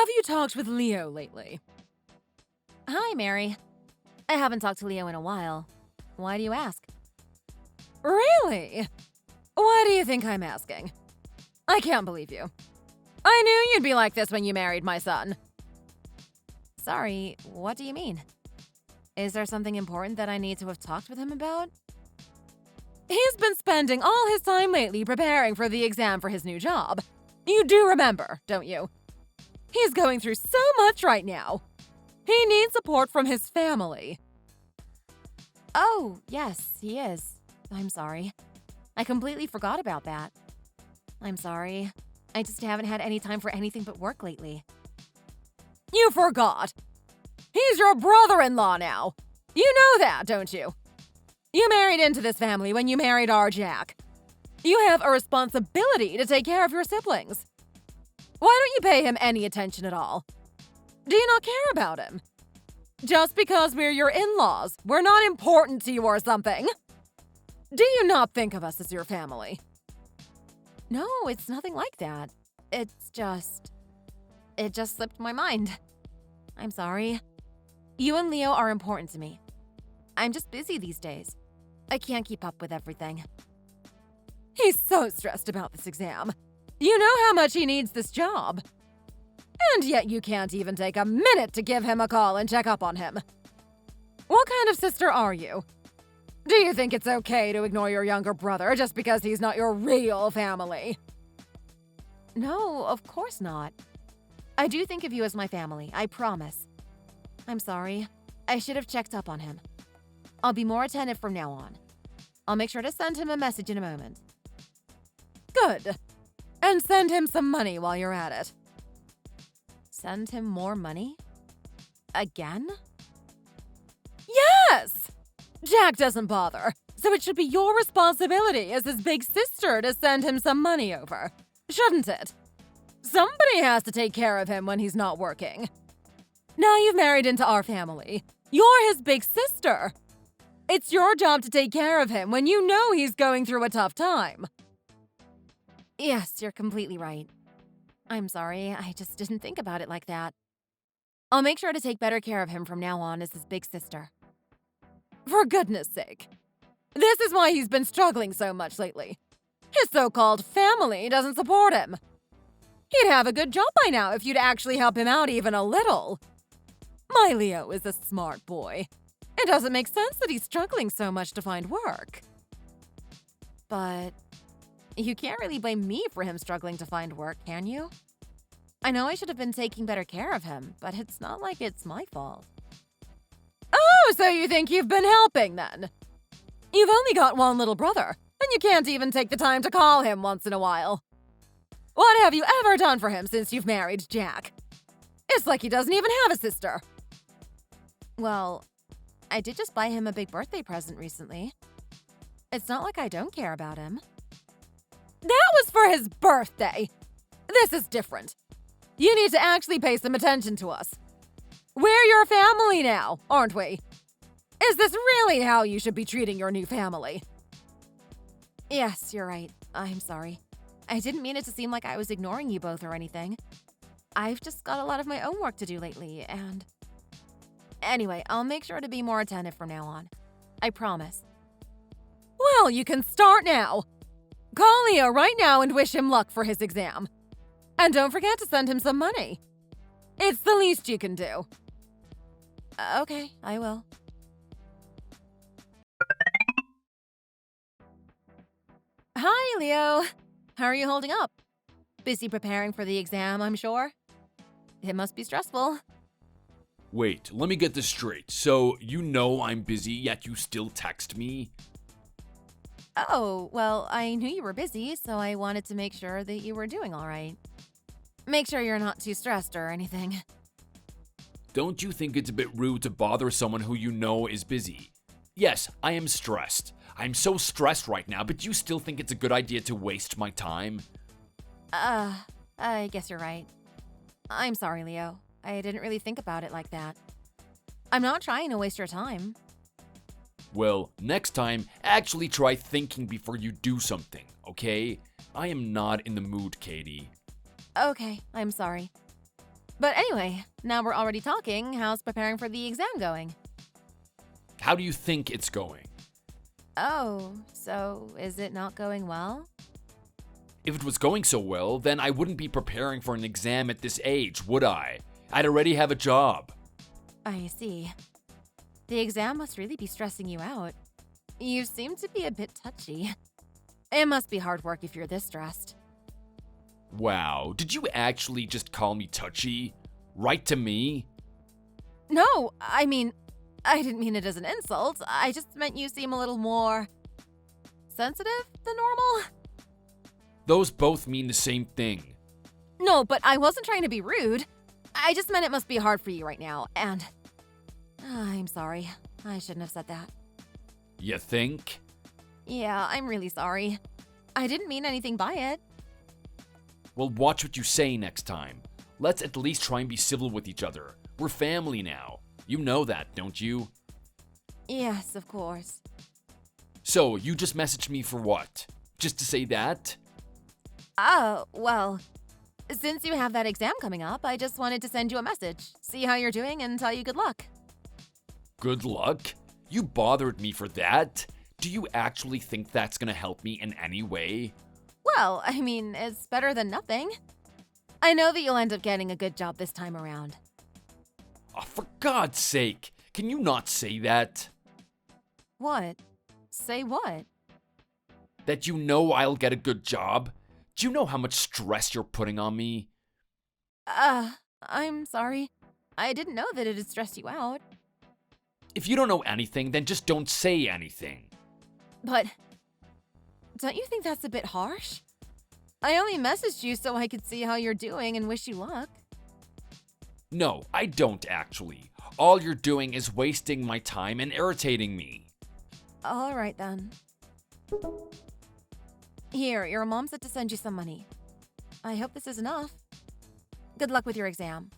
Have you talked with Leo lately? Hi, Mary. I haven't talked to Leo in a while. Why do you ask? Really? Why do you think I'm asking? I can't believe you. I knew you'd be like this when you married my son. Sorry, what do you mean? Is there something important that I need to have talked with him about? He's been spending all his time lately preparing for the exam for his new job. You do remember, don't you? He's going through so much right now. He needs support from his family. Oh, yes, he is. I'm sorry. I completely forgot about that. I'm sorry. I just haven't had any time for anything but work lately. You forgot. He's your brother-in-law now. You know that, don't you? You married into this family when you married our Jack. You have a responsibility to take care of your siblings. Why don't you pay him any attention at all? Do you not care about him? Just because we're your in-laws, we're not important to you or something? Do you not think of us as your family? No, it's nothing like that. It just slipped my mind. I'm sorry. You and Leo are important to me. I'm just busy these days. I can't keep up with everything. He's so stressed about this exam. You know how much he needs this job. And yet you can't even take a minute to give him a call and check up on him. What kind of sister are you? Do you think it's okay to ignore your younger brother just because he's not your real family? No, of course not. I do think of you as my family, I promise. I'm sorry. I should have checked up on him. I'll be more attentive from now on. I'll make sure to send him a message in a moment. Good. And send him some money while you're at it. Send him more money? Again? Yes! Jack doesn't bother, so it should be your responsibility as his big sister to send him some money over, shouldn't it? Somebody has to take care of him when he's not working. Now you've married into our family. You're his big sister. It's your job to take care of him when you know he's going through a tough time. Yes, you're completely right. I'm sorry, I just didn't think about it like that. I'll make sure to take better care of him from now on as his big sister. For goodness sake. This is why he's been struggling so much lately. His so-called family doesn't support him. He'd have a good job by now if you'd actually help him out even a little. My Leo is a smart boy. It doesn't make sense that he's struggling so much to find work. But you can't really blame me for him struggling to find work, can you? I know I should have been taking better care of him, but it's not like it's my fault. Oh, so you think you've been helping then? You've only got one little brother, and you can't even take the time to call him once in a while. What have you ever done for him since you've married Jack? It's like he doesn't even have a sister. Well, I did just buy him a big birthday present recently. It's not like I don't care about him. That was for his birthday. This is different. You need to actually pay some attention to us. We're your family now, aren't we? Is this really how you should be treating your new family? Yes, you're right. I'm sorry. I didn't mean it to seem like I was ignoring you both or anything. I've just got a lot of my own work to do lately, and... Anyway, I'll make sure to be more attentive from now on. I promise. Well, you can start now. Call Leo right now and wish him luck for his exam. And don't forget to send him some money. It's the least you can do. Okay, I will. Hi, Leo. How are you holding up? Busy preparing for the exam, I'm sure. It must be stressful. Wait, let me get this straight. So, you know I'm busy, yet you still text me? Oh, well, I knew you were busy, so I wanted to make sure that you were doing all right. Make sure you're not too stressed or anything. Don't you think it's a bit rude to bother someone who you know is busy? Yes, I am stressed. I'm so stressed right now, but you still think it's a good idea to waste my time? I guess you're right. I'm sorry, Leo. I didn't really think about it like that. I'm not trying to waste your time. Well, next time, actually try thinking before you do something, okay? I am not in the mood, Katie. Okay, I'm sorry. But anyway, now we're already talking. How's preparing for the exam going? How do you think it's going? Oh, so is it not going well? If it was going so well, then I wouldn't be preparing for an exam at this age, would I? I'd already have a job. I see. The exam must really be stressing you out. You seem to be a bit touchy. It must be hard work if you're this stressed. Wow, did you actually just call me touchy? Right to me? No, I didn't mean it as an insult. I just meant you seem a little more sensitive than normal. Those both mean the same thing. No, but I wasn't trying to be rude. I just meant it must be hard for you right now, and I'm sorry. I shouldn't have said that. You think? Yeah, I'm really sorry. I didn't mean anything by it. Well, watch what you say next time. Let's at least try and be civil with each other. We're family now. You know that, don't you? Yes, of course. So, you just messaged me for what? Just to say that? Oh, well, since you have that exam coming up, I just wanted to send you a message, see how you're doing, and tell you good luck. Good luck? You bothered me for that? Do you actually think that's gonna help me in any way? Well, it's better than nothing. I know that you'll end up getting a good job this time around. Oh, for God's sake, can you not say that? What? Say what? That you know I'll get a good job? Do you know how much stress you're putting on me? I'm sorry. I didn't know that it had stressed you out. If you don't know anything, then just don't say anything. But don't you think that's a bit harsh? I only messaged you so I could see how you're doing and wish you luck. No, I don't actually. All you're doing is wasting my time and irritating me. All right then. Here, your mom said to send you some money. I hope this is enough. Good luck with your exam.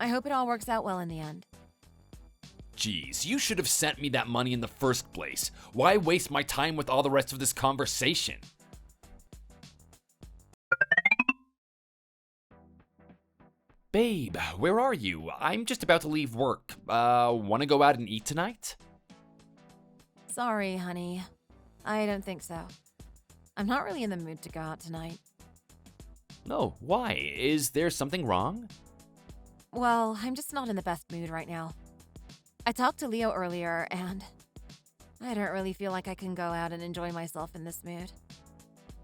I hope it all works out well in the end. Jeez, you should have sent me that money in the first place. Why waste my time with all the rest of this conversation? Babe, where are you? I'm just about to leave work. Wanna go out and eat tonight? Sorry, honey. I don't think so. I'm not really in the mood to go out tonight. No, why? Is there something wrong? Well, I'm just not in the best mood right now. I talked to Leo earlier, and I don't really feel like I can go out and enjoy myself in this mood.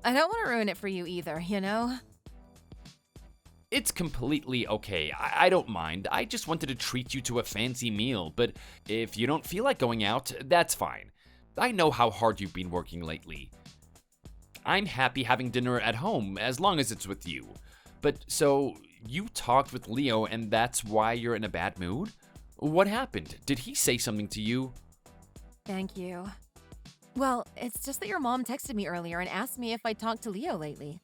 I don't want to ruin it for you either, you know? It's completely okay. I don't mind. I just wanted to treat you to a fancy meal, but if you don't feel like going out, that's fine. I know how hard you've been working lately. I'm happy having dinner at home as long as it's with you. But so, you talked with Leo and that's why you're in a bad mood? What happened? Did he say something to you? Thank you. Well, it's just that your mom texted me earlier and asked me if I'd talked to Leo lately.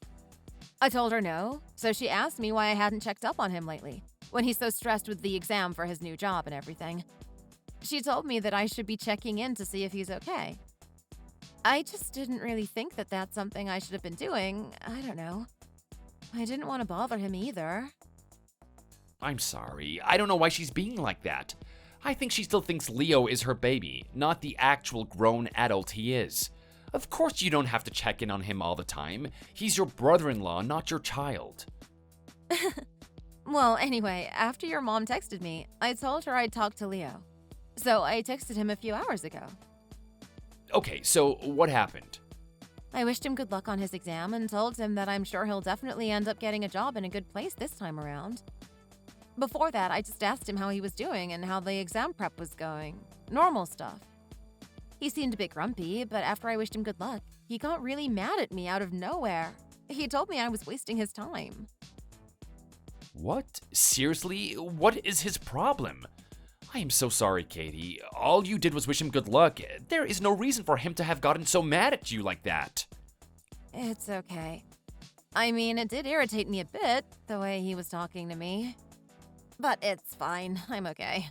I told her no, so she asked me why I hadn't checked up on him lately, when he's so stressed with the exam for his new job and everything. She told me that I should be checking in to see if he's okay. I just didn't really think that that's something I should have been doing. I don't know. I didn't want to bother him either. I'm sorry. I don't know why she's being like that. I think she still thinks Leo is her baby, not the actual grown adult he is. Of course you don't have to check in on him all the time. He's your brother-in-law, not your child. Well, anyway, after your mom texted me, I told her I'd talked to Leo. So I texted him a few hours ago. Okay, so what happened? I wished him good luck on his exam and told him that I'm sure he'll definitely end up getting a job in a good place this time around. Before that, I just asked him how he was doing and how the exam prep was going. Normal stuff. He seemed a bit grumpy, but after I wished him good luck, he got really mad at me out of nowhere. He told me I was wasting his time. What? Seriously? What is his problem? I am so sorry, Katie. All you did was wish him good luck. There is no reason for him to have gotten so mad at you like that. It's okay. It did irritate me a bit, the way he was talking to me. But it's fine. I'm okay.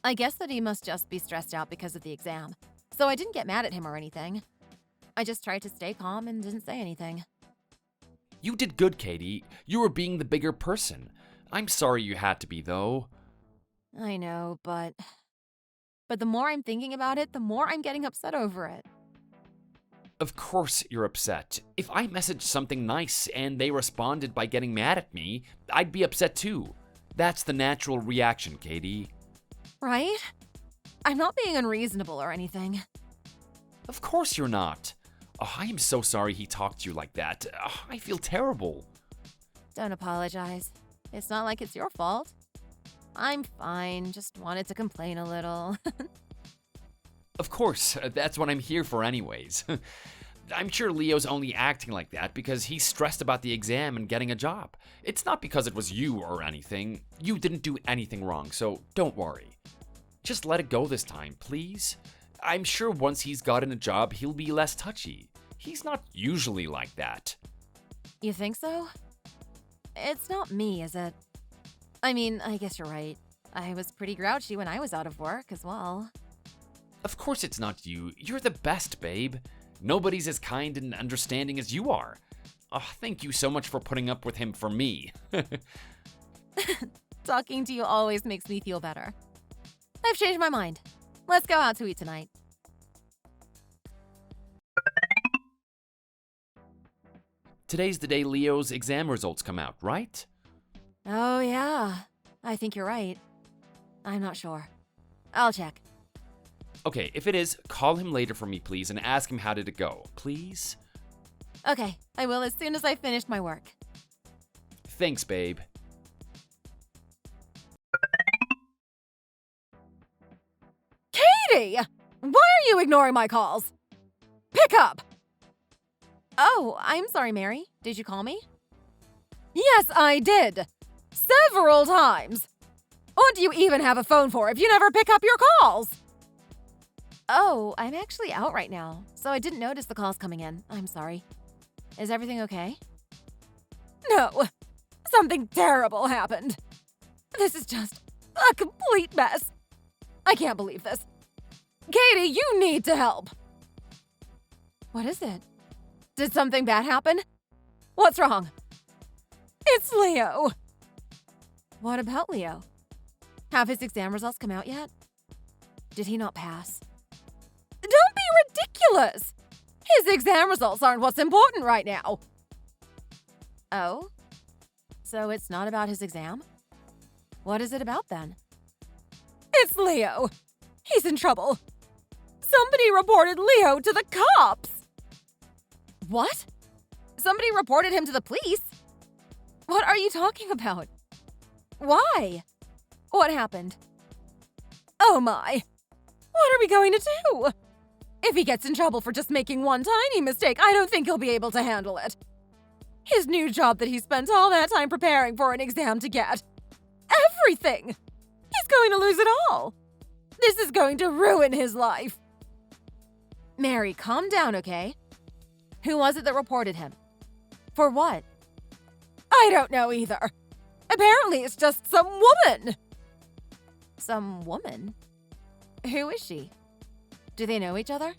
I guess that he must just be stressed out because of the exam. So I didn't get mad at him or anything. I just tried to stay calm and didn't say anything. You did good, Katie. You were being the bigger person. I'm sorry you had to be, though. I know, but the more I'm thinking about it, the more I'm getting upset over it. Of course you're upset. If I messaged something nice and they responded by getting mad at me, I'd be upset too. That's the natural reaction, Katie. Right? I'm not being unreasonable or anything. Of course you're not. Oh, I am so sorry he talked to you like that. Oh, I feel terrible. Don't apologize. It's not like it's your fault. I'm fine, just wanted to complain a little. Of course, that's what I'm here for anyways. I'm sure Leo's only acting like that because he's stressed about the exam and getting a job. It's not because it was you or anything. You didn't do anything wrong, so don't worry. Just let it go this time, please. I'm sure once he's gotten a job, he'll be less touchy. He's not usually like that. You think so? It's not me, is it? I mean, I guess you're right. I was pretty grouchy when I was out of work as well. Of course it's not you. You're the best, babe. Nobody's as kind and understanding as you are. Oh, thank you so much for putting up with him for me. Talking to you always makes me feel better. I've changed my mind. Let's go out to eat tonight. Today's the day Leo's exam results come out, right? Oh, yeah. I think you're right. I'm not sure. I'll check. Okay, if it is, call him later for me, please, and ask him how did it go, please? Okay, I will as soon as I finish my work. Thanks, babe. Katie! Why are you ignoring my calls? Pick up! Oh, I'm sorry, Mary. Did you call me? Yes, I did. Several times. What do you even have a phone for if you never pick up your calls? Oh, I'm actually out right now, so I didn't notice the calls coming in. I'm sorry. Is everything okay? No. Something terrible happened. This is just a complete mess. I can't believe this. Katie, you need to help. What is it? Did something bad happen? What's wrong? It's Leo. What about Leo? Have his exam results come out yet? Did he not pass? Don't be ridiculous. His exam results aren't what's important right now. Oh? So it's not about his exam? What is it about then? It's Leo. He's in trouble. Somebody reported Leo to the cops. What? Somebody reported him to the police? What are you talking about? Why? What happened? Oh my. What are we going to do? If he gets in trouble for just making one tiny mistake, I don't think he'll be able to handle it. His new job that he spent all that time preparing for an exam to get. Everything! He's going to lose it all. This is going to ruin his life. Mary, calm down, okay? Who was it that reported him? For what? I don't know either. Apparently it's just some woman. Some woman? Who is she? Do they know each other?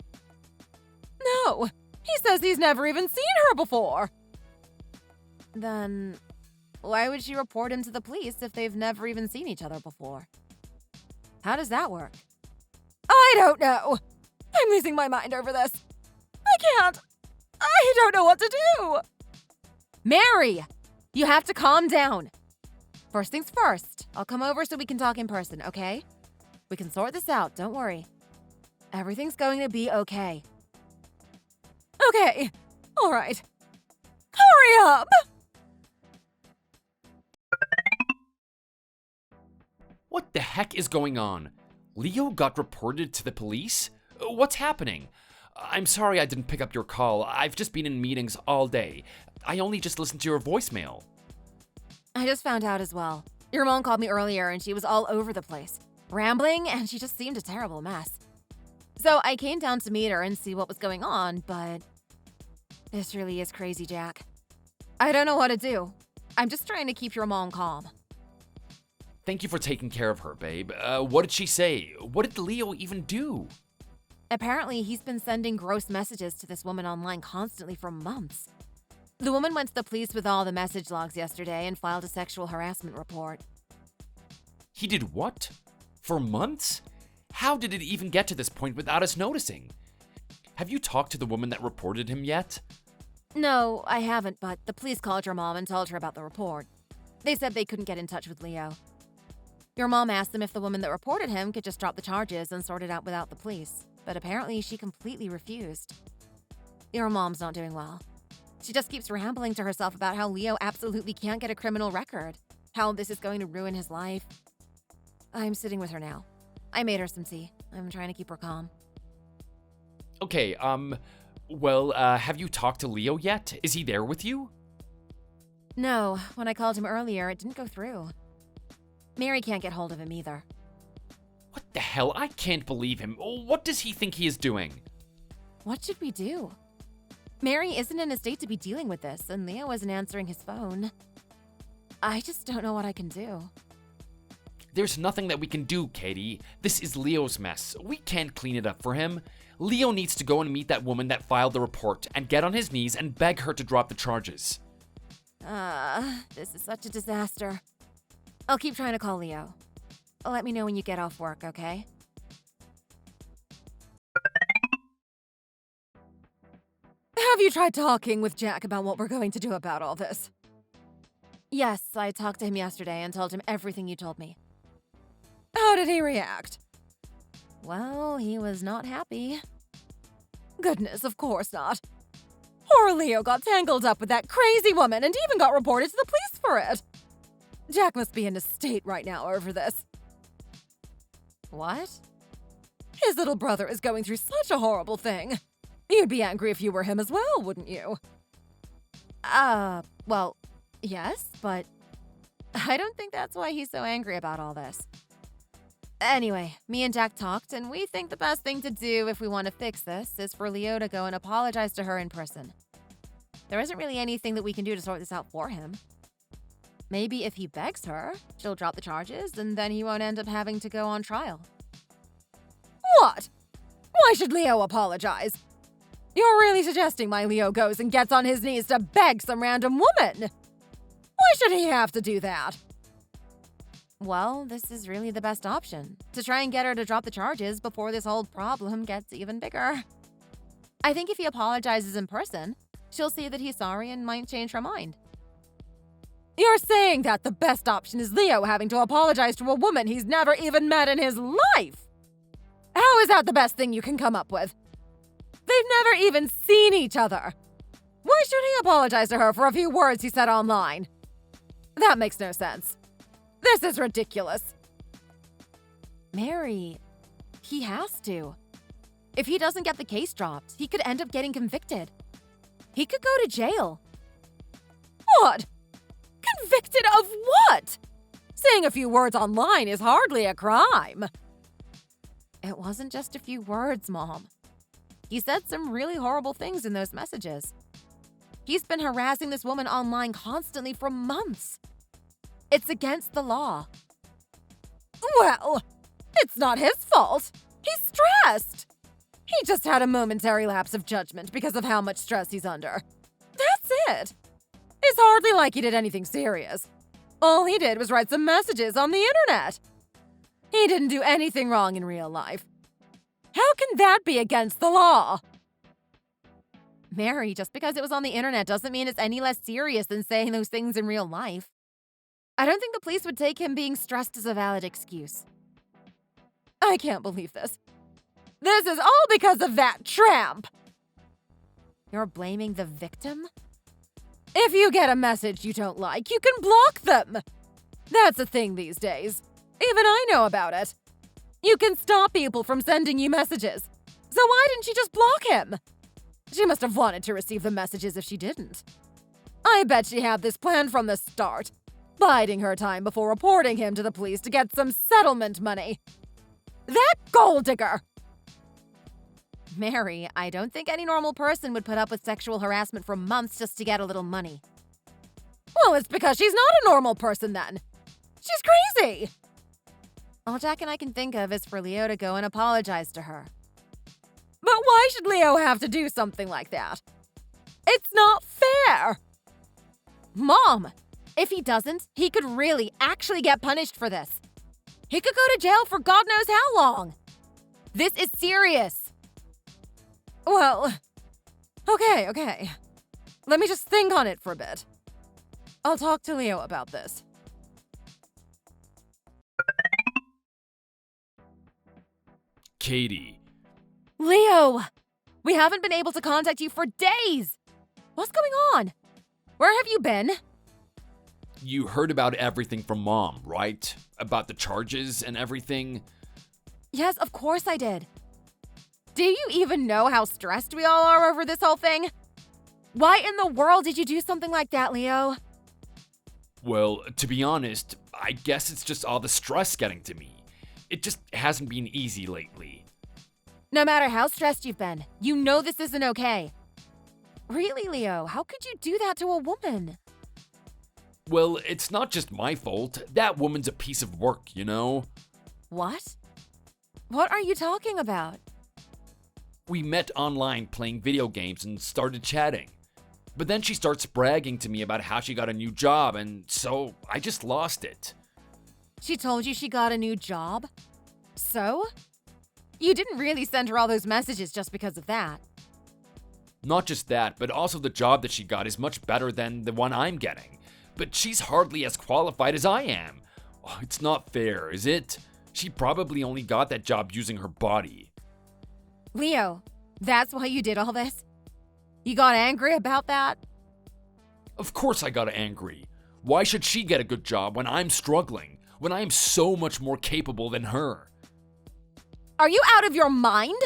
No. He says he's never even seen her before. Then why would she report him to the police if they've never even seen each other before? How does that work? I don't know. I'm losing my mind over this. I can't. I don't know what to do. Mary, you have to calm down. First things first, I'll come over so we can talk in person, okay? We can sort this out, don't worry. Everything's going to be okay. Okay. All right. Hurry up! What the heck is going on? Leo got reported to the police? What's happening? I'm sorry I didn't pick up your call. I've just been in meetings all day. I only just listened to your voicemail. I just found out as well. Your mom called me earlier and she was all over the place, rambling, and she just seemed a terrible mess. So I came down to meet her and see what was going on, but this really is crazy, Jack. I don't know what to do. I'm just trying to keep your mom calm. Thank you for taking care of her, babe. What did she say? What did Leo even do? Apparently, he's been sending gross messages to this woman online constantly for months. The woman went to the police with all the message logs yesterday and filed a sexual harassment report. He did what? For months? How did it even get to this point without us noticing? Have you talked to the woman that reported him yet? No, I haven't, but the police called your mom and told her about the report. They said they couldn't get in touch with Leo. Your mom asked them if the woman that reported him could just drop the charges and sort it out without the police, but apparently she completely refused. Your mom's not doing well. She just keeps rambling to herself about how Leo absolutely can't get a criminal record, how this is going to ruin his life. I'm sitting with her now. I made her some tea. I'm trying to keep her calm. Okay, have you talked to Leo yet? Is he there with you? No, when I called him earlier, it didn't go through. Mary can't get hold of him either. What the hell? I can't believe him. What does he think he is doing? What should we do? Mary isn't in a state to be dealing with this, and Leo isn't answering his phone. I just don't know what I can do. There's nothing that we can do, Katie. This is Leo's mess. We can't clean it up for him. Leo needs to go and meet that woman that filed the report and get on his knees and beg her to drop the charges. This is such a disaster. I'll keep trying to call Leo. Let me know when you get off work, okay? Have you tried talking with Jack about what we're going to do about all this? Yes, I talked to him yesterday and told him everything you told me. How did he react? Well, he was not happy. Goodness, of course not. Poor Leo got tangled up with that crazy woman and even got reported to the police for it. Jack must be in a state right now over this. What? His little brother is going through such a horrible thing. You'd be angry if you were him as well, wouldn't you? Well, yes, but I don't think that's why he's so angry about all this. Anyway, me and Jack talked, and we think the best thing to do if we want to fix this is for Leo to go and apologize to her in person. There isn't really anything that we can do to sort this out for him. Maybe if he begs her, she'll drop the charges, and then he won't end up having to go on trial. What? Why should Leo apologize? You're really suggesting my Leo goes and gets on his knees to beg some random woman? Why should he have to do that? Well, this is really the best option, to try and get her to drop the charges before this whole problem gets even bigger. I think if he apologizes in person, she'll see that he's sorry and might change her mind. You're saying that the best option is Leo having to apologize to a woman he's never even met in his life? How is that the best thing you can come up with? They've never even seen each other. Why should he apologize to her for a few words he said online? That makes no sense. This is ridiculous. Mary, he has to. If he doesn't get the case dropped, he could end up getting convicted. He could go to jail. What? Convicted of what? Saying a few words online is hardly a crime. It wasn't just a few words, Mom. He said some really horrible things in those messages. He's been harassing this woman online constantly for months. It's against the law. Well, it's not his fault. He's stressed. He just had a momentary lapse of judgment because of how much stress he's under. That's it. It's hardly like he did anything serious. All he did was write some messages on the internet. He didn't do anything wrong in real life. How can that be against the law? Mary, just because it was on the internet doesn't mean it's any less serious than saying those things in real life. I don't think the police would take him being stressed as a valid excuse. I can't believe this. This is all because of that tramp. You're blaming the victim? If you get a message you don't like, you can block them. That's a thing these days. Even I know about it. You can stop people from sending you messages. So why didn't she just block him? She must have wanted to receive the messages if she didn't. I bet she had this planned from the start, biding her time before reporting him to the police to get some settlement money. That gold digger! Mary, I don't think any normal person would put up with sexual harassment for months just to get a little money. Well, it's because she's not a normal person then. She's crazy! All Jack and I can think of is for Leo to go and apologize to her. But why should Leo have to do something like that? It's not fair! Mom! If he doesn't, he could really actually get punished for this. He could go to jail for God knows how long. This is serious. Well, okay. Let me just think on it for a bit. I'll talk to Leo about this. Katie. Leo! We haven't been able to contact you for days! What's going on? Where have you been? You heard about everything from Mom, right? About the charges and everything? Yes, of course I did. Do you even know how stressed we all are over this whole thing? Why in the world did you do something like that, Leo? Well, to be honest, I guess it's just all the stress getting to me. It just hasn't been easy lately. No matter how stressed you've been, you know this isn't okay. Really, Leo, how could you do that to a woman? Well, it's not just my fault. That woman's a piece of work, you know? What? What are you talking about? We met online playing video games and started chatting. But then she starts bragging to me about how she got a new job, and so I just lost it. She told you she got a new job? So? You didn't really send her all those messages just because of that. Not just that, but also the job that she got is much better than the one I'm getting. But she's hardly as qualified as I am. Oh, it's not fair, is it? She probably only got that job using her body. Leo, that's why you did all this? You got angry about that? Of course I got angry. Why should she get a good job when I'm struggling? When I am so much more capable than her? Are you out of your mind?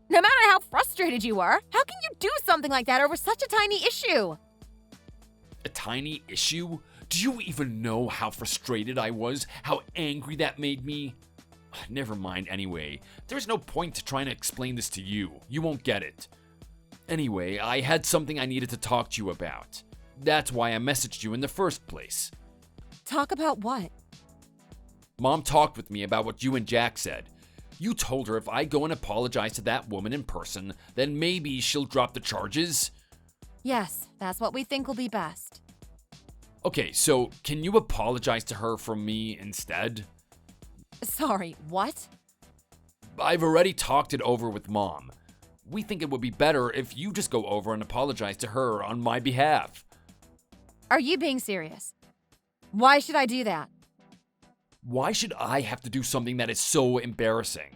No matter how frustrated you are, how can you do something like that over such a tiny issue? A tiny issue? Do you even know how frustrated I was? How angry that made me? Never mind anyway. There's no point to trying to explain this to you. You won't get it. Anyway, I had something I needed to talk to you about. That's why I messaged you in the first place. Talk about what? Mom talked with me about what you and Jack said. You told her if I go and apologize to that woman in person, then maybe she'll drop the charges? Yes, that's what we think will be best. Okay, so can you apologize to her from me instead? Sorry, what? I've already talked it over with Mom. We think it would be better if you just go over and apologize to her on my behalf. Are you being serious? Why should I do that? Why should I have to do something that is so embarrassing?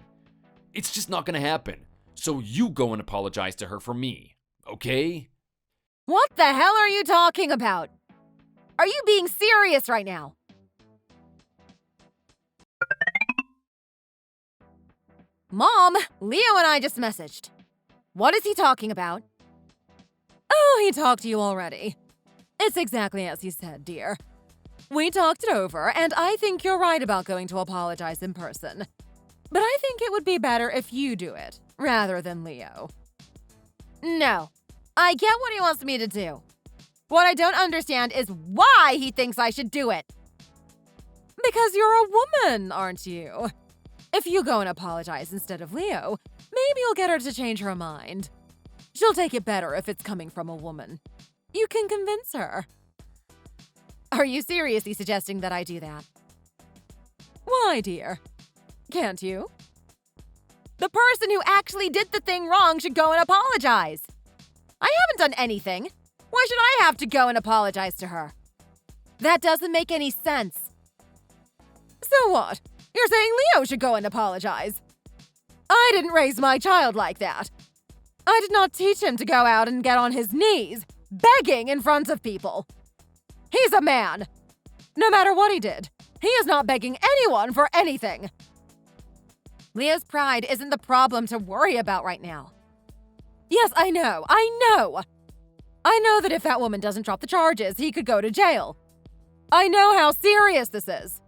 It's just not gonna happen. So you go and apologize to her for me, okay? What the hell are you talking about? Are you being serious right now? Mom, Leo and I just messaged. What is he talking about? Oh, he talked to you already. It's exactly as he said, dear. We talked it over, and I think you're right about going to apologize in person. But I think it would be better if you do it, rather than Leo. No, I get what he wants me to do. What I don't understand is why he thinks I should do it. Because you're a woman, aren't you? If you go and apologize instead of Leo, maybe you'll get her to change her mind. She'll take it better if it's coming from a woman. You can convince her. Are you seriously suggesting that I do that? Why, dear? Can't you? The person who actually did the thing wrong should go and apologize. I haven't done anything. Why should I have to go and apologize to her? That doesn't make any sense. So what? You're saying Leo should go and apologize? I didn't raise my child like that. I did not teach him to go out and get on his knees, begging in front of people. He's a man. No matter what he did, he is not begging anyone for anything. Leo's pride isn't the problem to worry about right now. Yes, I know. I know that if that woman doesn't drop the charges, he could go to jail. I know how serious this is.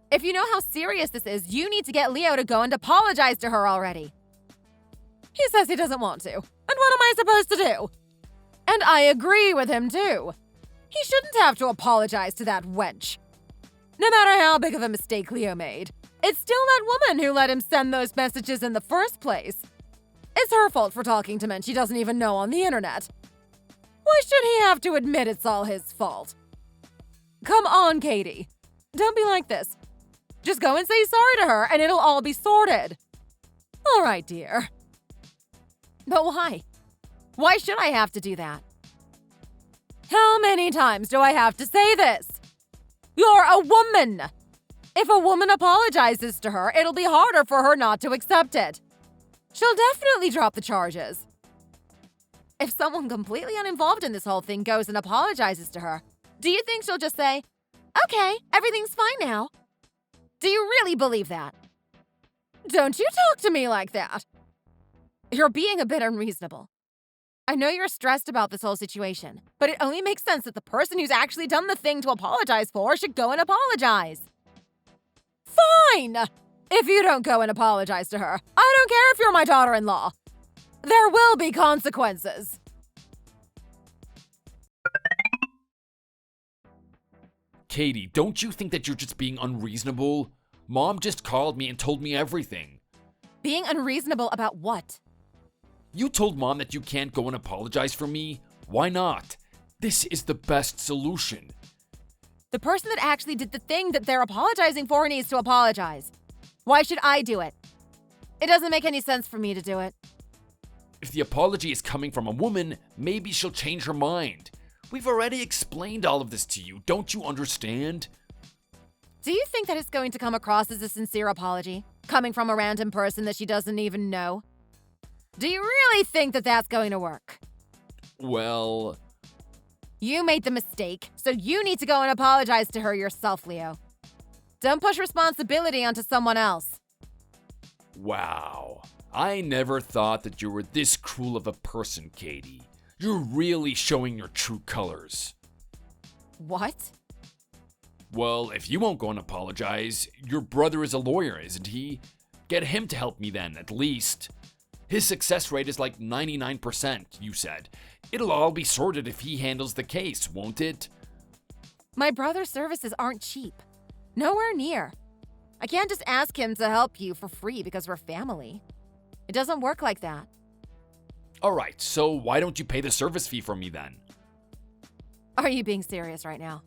If you know how serious this is, you need to get Leo to go and apologize to her already. He says he doesn't want to. And what am I supposed to do? And I agree with him, too. He shouldn't have to apologize to that wench. No matter how big of a mistake Leo made, it's still that woman who let him send those messages in the first place. It's her fault for talking to men she doesn't even know on the internet. Why should he have to admit it's all his fault? Come on, Katie. Don't be like this. Just go and say sorry to her and it'll all be sorted. All right, dear. But why? Why should I have to do that? How many times do I have to say this? You're a woman. If a woman apologizes to her, it'll be harder for her not to accept it. She'll definitely drop the charges. If someone completely uninvolved in this whole thing goes and apologizes to her, do you think she'll just say, "Okay, everything's fine now"? Do you really believe that? Don't you talk to me like that. You're being a bit unreasonable. I know you're stressed about this whole situation, but it only makes sense that the person who's actually done the thing to apologize for should go and apologize. Fine! If you don't go and apologize to her, I don't care if you're my daughter-in-law. There will be consequences. Katie, don't you think that you're just being unreasonable? Mom just called me and told me everything. Being unreasonable about what? You told Mom that you can't go and apologize for me? Why not? This is the best solution. The person that actually did the thing that they're apologizing for needs to apologize. Why should I do it? It doesn't make any sense for me to do it. If the apology is coming from a woman, maybe she'll change her mind. We've already explained all of this to you, don't you understand? Do you think that it's going to come across as a sincere apology, coming from a random person that she doesn't even know? Do you really think that that's going to work? Well... You made the mistake, so you need to go and apologize to her yourself, Leo. Don't push responsibility onto someone else. Wow. I never thought that you were this cruel of a person, Katie. You're really showing your true colors. What? Well, if you won't go and apologize, your brother is a lawyer, isn't he? Get him to help me then, at least. His success rate is like 99%, you said. It'll all be sorted if he handles the case, won't it? My brother's services aren't cheap. Nowhere near. I can't just ask him to help you for free because we're family. It doesn't work like that. Alright, so why don't you pay the service fee for me then? Are you being serious right now?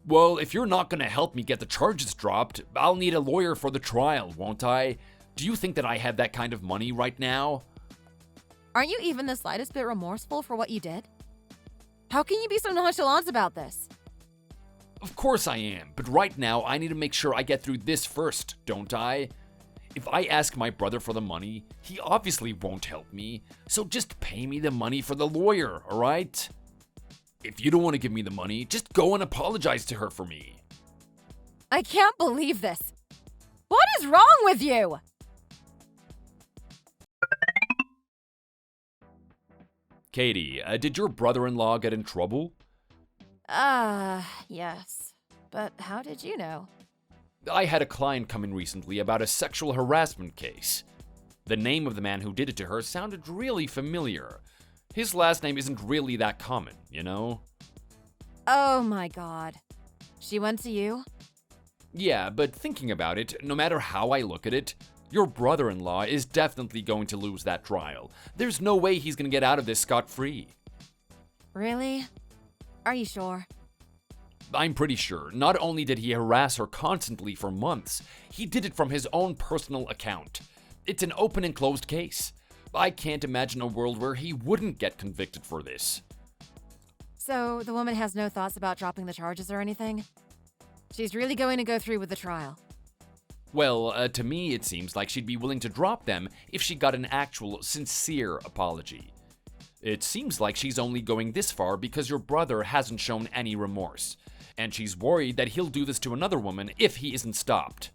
Well, if you're not gonna help me get the charges dropped, I'll need a lawyer for the trial, won't I? Do you think that I have that kind of money right now? Aren't you even the slightest bit remorseful for what you did? How can you be so nonchalant about this? Of course I am, but right now I need to make sure I get through this first, don't I? If I ask my brother for the money, he obviously won't help me, so just pay me the money for the lawyer, alright? If you don't want to give me the money, just go and apologize to her for me. I can't believe this. What is wrong with you? Katie, did your brother-in-law get in trouble? Yes. But how did you know? I had a client come in recently about a sexual harassment case. The name of the man who did it to her sounded really familiar. His last name isn't really that common, you know? Oh my god. She went to you? Yeah, but thinking about it, no matter how I look at it, your brother-in-law is definitely going to lose that trial. There's no way he's gonna get out of this scot-free. Really? Are you sure? I'm pretty sure. Not only did he harass her constantly for months, he did it from his own personal account. It's an open and closed case. I can't imagine a world where he wouldn't get convicted for this. So, the woman has no thoughts about dropping the charges or anything? She's really going to go through with the trial. Well, to me it seems like she'd be willing to drop them if she got an actual, sincere apology. It seems like she's only going this far because your brother hasn't shown any remorse, and she's worried that he'll do this to another woman if he isn't stopped.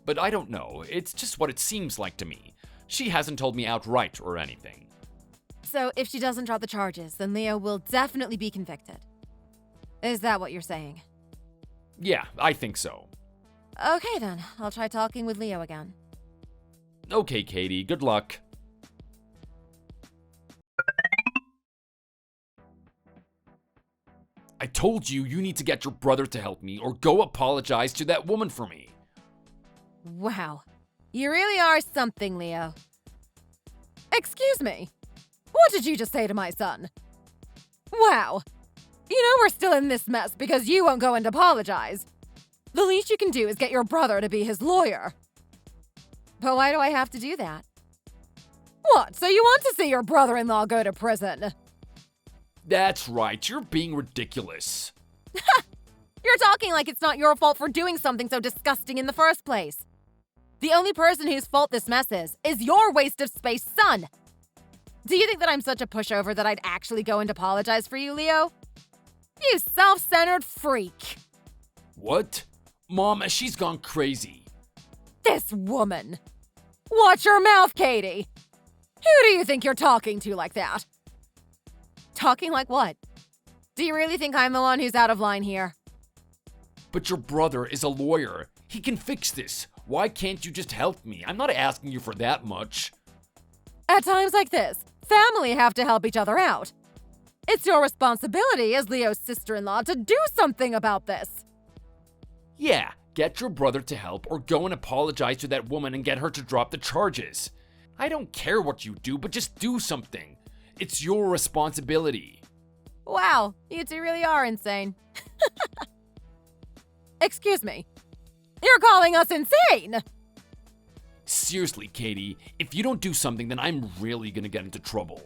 But I don't know, it's just what it seems like to me. She hasn't told me outright or anything. So, if she doesn't drop the charges, then Leo will definitely be convicted. Is that what you're saying? Yeah, I think so. Okay then, I'll try talking with Leo again. Okay, Katie, good luck. I told you you need to get your brother to help me or go apologize to that woman for me. Wow. You really are something, Leo. Excuse me. What did you just say to my son? Wow. You know we're still in this mess because you won't go and apologize. The least you can do is get your brother to be his lawyer. But why do I have to do that? What, so you want to see your brother-in-law go to prison? That's right, you're being ridiculous. You're talking like it's not your fault for doing something so disgusting in the first place. The only person whose fault this mess is your waste of space son. Do you think that I'm such a pushover that I'd actually go and apologize for you, Leo? You self-centered freak. What? Mom, she's gone crazy. This woman. Watch your mouth, Katie. Who do you think you're talking to like that? Talking like what? Do you really think I'm the one who's out of line here? But your brother is a lawyer. He can fix this. Why can't you just help me? I'm not asking you for that much. At times like this, family have to help each other out. It's your responsibility as Leo's sister-in-law to do something about this. Yeah, get your brother to help or go and apologize to that woman and get her to drop the charges. I don't care what you do, but just do something. It's your responsibility. Wow, you two really are insane. Excuse me. You're calling us insane! Seriously, Katie, if you don't do something, then I'm really gonna get into trouble.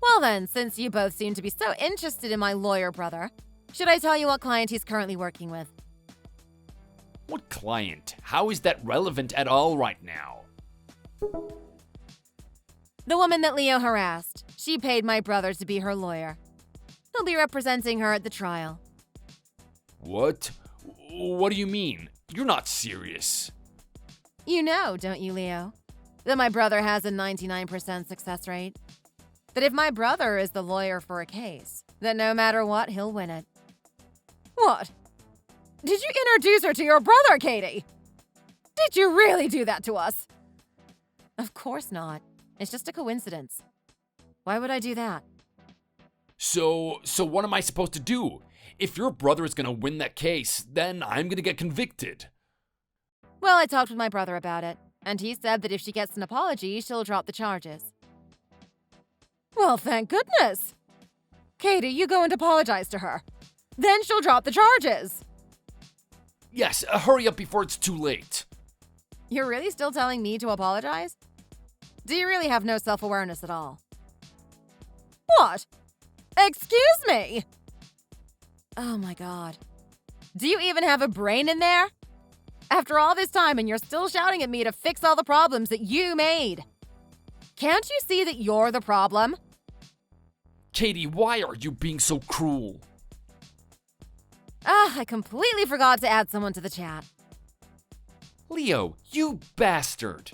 Well then, since you both seem to be so interested in my lawyer brother, should I tell you what client he's currently working with? What client? How is that relevant at all right now? The woman that Leo harassed. She paid my brother to be her lawyer. He'll be representing her at the trial. What? What do you mean? You're not serious. You know, don't you, Leo, that my brother has a 99% success rate? That if my brother is the lawyer for a case, that no matter what, he'll win it. What? Did you introduce her to your brother, Katie? Did you really do that to us? Of course not. It's just a coincidence. Why would I do that? So what am I supposed to do? If your brother is gonna win that case, then I'm gonna get convicted. Well, I talked with my brother about it, and he said that if she gets an apology, she'll drop the charges. Well, thank goodness. Katie, you go and apologize to her. Then she'll drop the charges. Yes, hurry up before it's too late. You're really still telling me to apologize? Do you really have no self-awareness at all? What? Excuse me? Oh my god. Do you even have a brain in there? After all this time and you're still shouting at me to fix all the problems that you made. Can't you see that you're the problem? Katie, why are you being so cruel? I completely forgot to add someone to the chat. Leo, you bastard.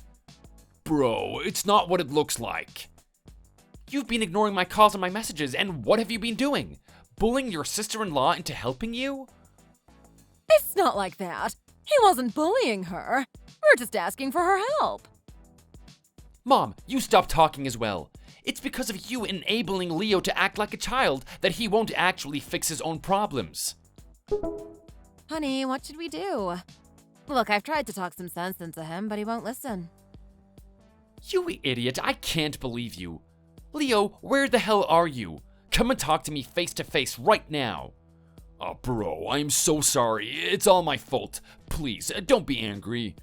Bro, it's not what it looks like. You've been ignoring my calls and my messages, and what have you been doing? Bullying your sister-in-law into helping you? It's not like that. He wasn't bullying her. We're just asking for her help. Mom, you stop talking as well. It's because of you enabling Leo to act like a child that he won't actually fix his own problems. Honey, what should we do? Look, I've tried to talk some sense into him, but he won't listen. You idiot, I can't believe you. Leo, where the hell are you? Come and talk to me face to face right now. Oh, bro, I'm so sorry. It's all my fault. Please, don't be angry.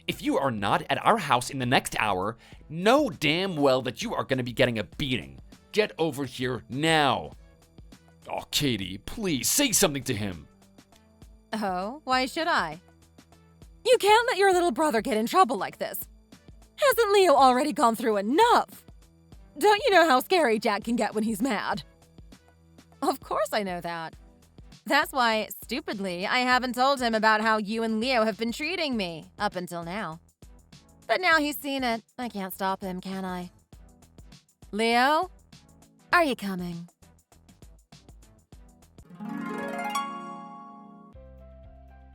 If you are not at our house in the next hour, know damn well that you are going to be getting a beating. Get over here now. Oh, Katie, please say something to him. Oh, why should I? You can't let your little brother get in trouble like this. Hasn't Leo already gone through enough? Don't you know how scary Jack can get when he's mad? Of course I know that. That's why, stupidly, I haven't told him about how you and Leo have been treating me, up until now. But now he's seen it, I can't stop him, can I? Leo? Are you coming?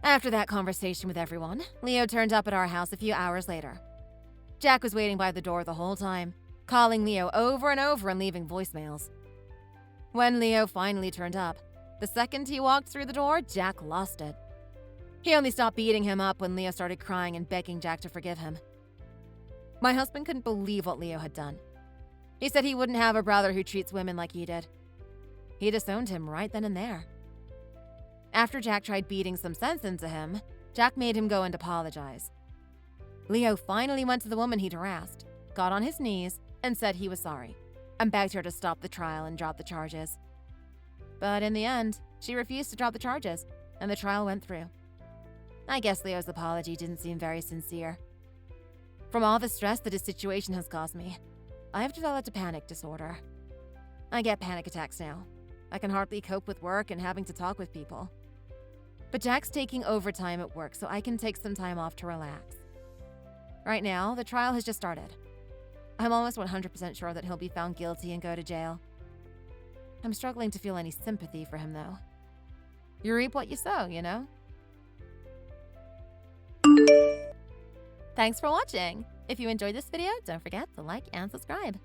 After that conversation with everyone, Leo turned up at our house a few hours later. Jack was waiting by the door the whole time, calling Leo over and over and leaving voicemails. When Leo finally turned up, the second he walked through the door, Jack lost it. He only stopped beating him up when Leo started crying and begging Jack to forgive him. My husband couldn't believe what Leo had done. He said he wouldn't have a brother who treats women like he did. He disowned him right then and there. After Jack tried beating some sense into him, Jack made him go and apologize. Leo finally went to the woman he'd harassed, got on his knees, and said he was sorry, and begged her to stop the trial and drop the charges. But in the end, she refused to drop the charges, and the trial went through. I guess Leo's apology didn't seem very sincere. From all the stress that his situation has caused me, I have developed a panic disorder. I get panic attacks now. I can hardly cope with work and having to talk with people. But Jack's taking overtime at work so I can take some time off to relax. Right now, the trial has just started. I'm almost 100% sure that he'll be found guilty and go to jail. I'm struggling to feel any sympathy for him, though. You reap what you sow, you know? Thanks for watching! If you enjoyed this video, don't forget to like and subscribe.